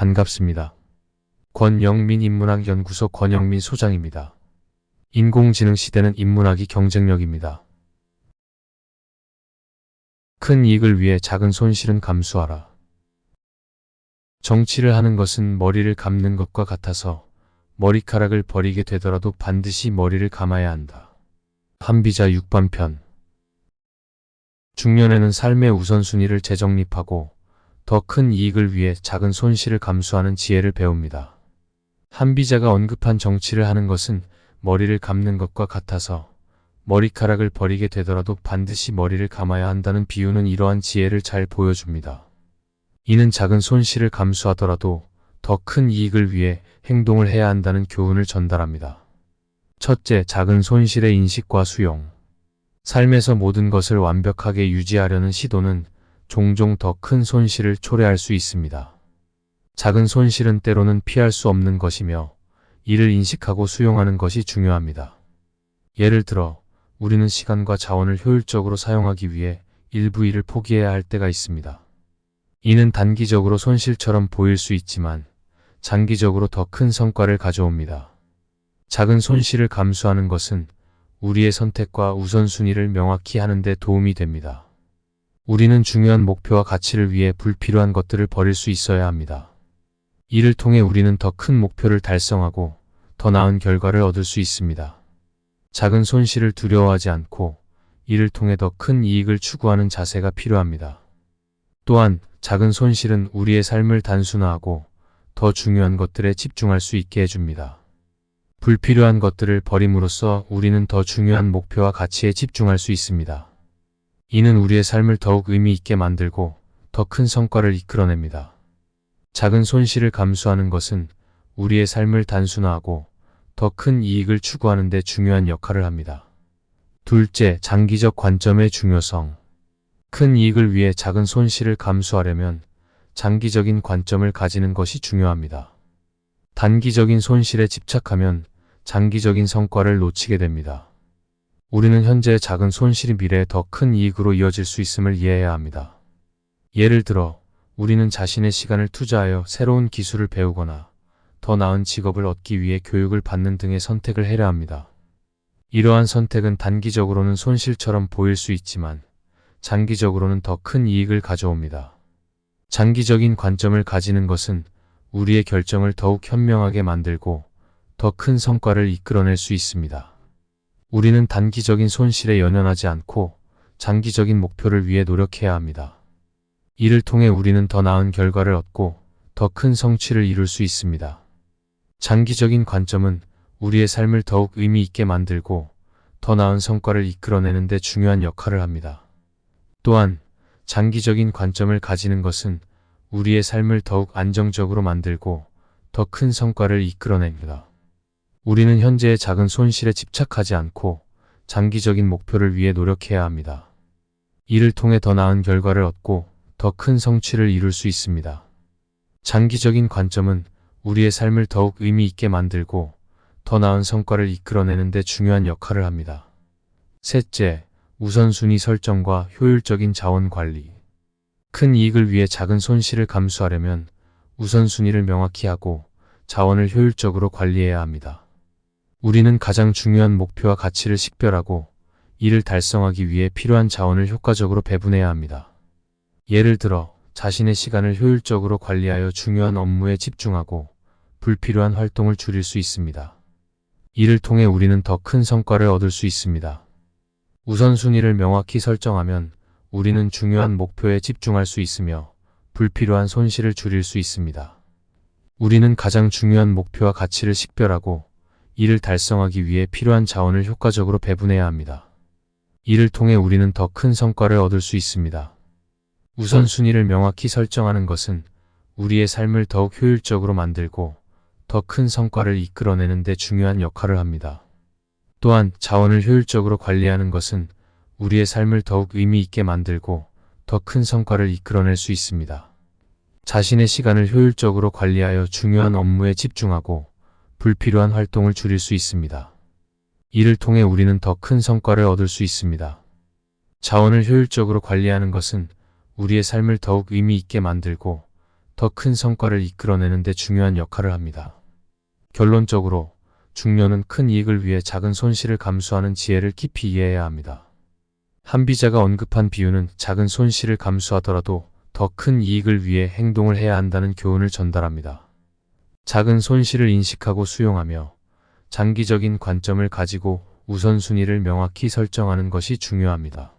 반갑습니다. 권영민 인문학연구소 권영민 소장입니다. 인공지능 시대는 인문학이 경쟁력입니다. 큰 이익을 위해 작은 손실은 감수하라. 정치를 하는 것은 머리를 감는 것과 같아서 머리카락을 버리게 되더라도 반드시 머리를 감아야 한다. 한비자 6번 편. 중년에는 삶의 우선순위를 재정립하고 더 큰 이익을 위해 작은 손실을 감수하는 지혜를 배웁니다. 한비자가 언급한 정치를 하는 것은 머리를 감는 것과 같아서 머리카락을 버리게 되더라도 반드시 머리를 감아야 한다는 비유는 이러한 지혜를 잘 보여줍니다. 이는 작은 손실을 감수하더라도 더 큰 이익을 위해 행동을 해야 한다는 교훈을 전달합니다. 첫째, 작은 손실의 인식과 수용. 삶에서 모든 것을 완벽하게 유지하려는 시도는 종종 더 큰 손실을 초래할 수 있습니다. 작은 손실은 때로는 피할 수 없는 것이며 이를 인식하고 수용하는 것이 중요합니다. 예를 들어 우리는 시간과 자원을 효율적으로 사용하기 위해 일부 일을 포기해야 할 때가 있습니다. 이는 단기적으로 손실처럼 보일 수 있지만 장기적으로 더 큰 성과를 가져옵니다. 작은 손실을 감수하는 것은 우리의 선택과 우선순위를 명확히 하는 데 도움이 됩니다. 우리는 중요한 목표와 가치를 위해 불필요한 것들을 버릴 수 있어야 합니다. 이를 통해 우리는 더 큰 목표를 달성하고 더 나은 결과를 얻을 수 있습니다. 작은 손실을 두려워하지 않고 이를 통해 더 큰 이익을 추구하는 자세가 필요합니다. 또한 작은 손실은 우리의 삶을 단순화하고 더 중요한 것들에 집중할 수 있게 해줍니다. 불필요한 것들을 버림으로써 우리는 더 중요한 목표와 가치에 집중할 수 있습니다. 이는 우리의 삶을 더욱 의미 있게 만들고 더 큰 성과를 이끌어냅니다. 작은 손실을 감수하는 것은 우리의 삶을 단순화하고 더 큰 이익을 추구하는 데 중요한 역할을 합니다. 둘째, 장기적 관점의 중요성. 큰 이익을 위해 작은 손실을 감수하려면 장기적인 관점을 가지는 것이 중요합니다. 단기적인 손실에 집착하면 장기적인 성과를 놓치게 됩니다. 우리는 현재의 작은 손실이 미래에 더 큰 이익으로 이어질 수 있음을 이해해야 합니다. 예를 들어 우리는 자신의 시간을 투자하여 새로운 기술을 배우거나 더 나은 직업을 얻기 위해 교육을 받는 등의 선택을 해야 합니다. 이러한 선택은 단기적으로는 손실처럼 보일 수 있지만 장기적으로는 더 큰 이익을 가져옵니다. 장기적인 관점을 가지는 것은 우리의 결정을 더욱 현명하게 만들고 더 큰 성과를 이끌어낼 수 있습니다. 우리는 단기적인 손실에 연연하지 않고 장기적인 목표를 위해 노력해야 합니다. 이를 통해 우리는 더 나은 결과를 얻고 더 큰 성취를 이룰 수 있습니다. 장기적인 관점은 우리의 삶을 더욱 의미 있게 만들고 더 나은 성과를 이끌어내는 데 중요한 역할을 합니다. 또한 장기적인 관점을 가지는 것은 우리의 삶을 더욱 안정적으로 만들고 더 큰 성과를 이끌어냅니다. 우리는 현재의 작은 손실에 집착하지 않고 장기적인 목표를 위해 노력해야 합니다. 이를 통해 더 나은 결과를 얻고 더 큰 성취를 이룰 수 있습니다. 장기적인 관점은 우리의 삶을 더욱 의미 있게 만들고 더 나은 성과를 이끌어내는 데 중요한 역할을 합니다. 셋째, 우선순위 설정과 효율적인 자원 관리. 큰 이익을 위해 작은 손실을 감수하려면 우선순위를 명확히 하고 자원을 효율적으로 관리해야 합니다. 우리는 가장 중요한 목표와 가치를 식별하고 이를 달성하기 위해 필요한 자원을 효과적으로 배분해야 합니다. 예를 들어 자신의 시간을 효율적으로 관리하여 중요한 업무에 집중하고 불필요한 활동을 줄일 수 있습니다. 이를 통해 우리는 더 큰 성과를 얻을 수 있습니다. 우선순위를 명확히 설정하면 우리는 중요한 목표에 집중할 수 있으며 불필요한 손실을 줄일 수 있습니다. 우리는 가장 중요한 목표와 가치를 식별하고 이를 달성하기 위해 필요한 자원을 효과적으로 배분해야 합니다. 이를 통해 우리는 더 큰 성과를 얻을 수 있습니다. 우선순위를 명확히 설정하는 것은 우리의 삶을 더욱 효율적으로 만들고 더 큰 성과를 이끌어내는 데 중요한 역할을 합니다. 또한 자원을 효율적으로 관리하는 것은 우리의 삶을 더욱 의미 있게 만들고 더 큰 성과를 이끌어낼 수 있습니다. 자신의 시간을 효율적으로 관리하여 중요한 업무에 집중하고 불필요한 활동을 줄일 수 있습니다. 이를 통해 우리는 더 큰 성과를 얻을 수 있습니다. 자원을 효율적으로 관리하는 것은 우리의 삶을 더욱 의미 있게 만들고 더 큰 성과를 이끌어내는 데 중요한 역할을 합니다. 결론적으로 중년은 큰 이익을 위해 작은 손실을 감수하는 지혜를 깊이 이해해야 합니다. 한비자가 언급한 비유는 작은 손실을 감수하더라도 더 큰 이익을 위해 행동을 해야 한다는 교훈을 전달합니다. 작은 손실을 인식하고 수용하며 장기적인 관점을 가지고 우선순위를 명확히 설정하는 것이 중요합니다.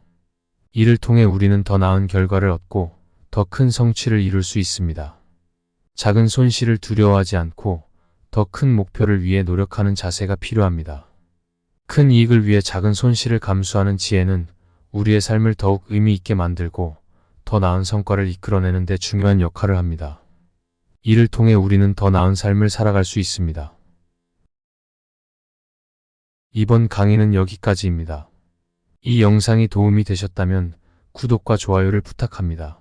이를 통해 우리는 더 나은 결과를 얻고 더 큰 성취를 이룰 수 있습니다. 작은 손실을 두려워하지 않고 더 큰 목표를 위해 노력하는 자세가 필요합니다. 큰 이익을 위해 작은 손실을 감수하는 지혜는 우리의 삶을 더욱 의미 있게 만들고 더 나은 성과를 이끌어내는 데 중요한 역할을 합니다. 이를 통해 우리는 더 나은 삶을 살아갈 수 있습니다. 이번 강의는 여기까지입니다. 이 영상이 도움이 되셨다면 구독과 좋아요를 부탁합니다.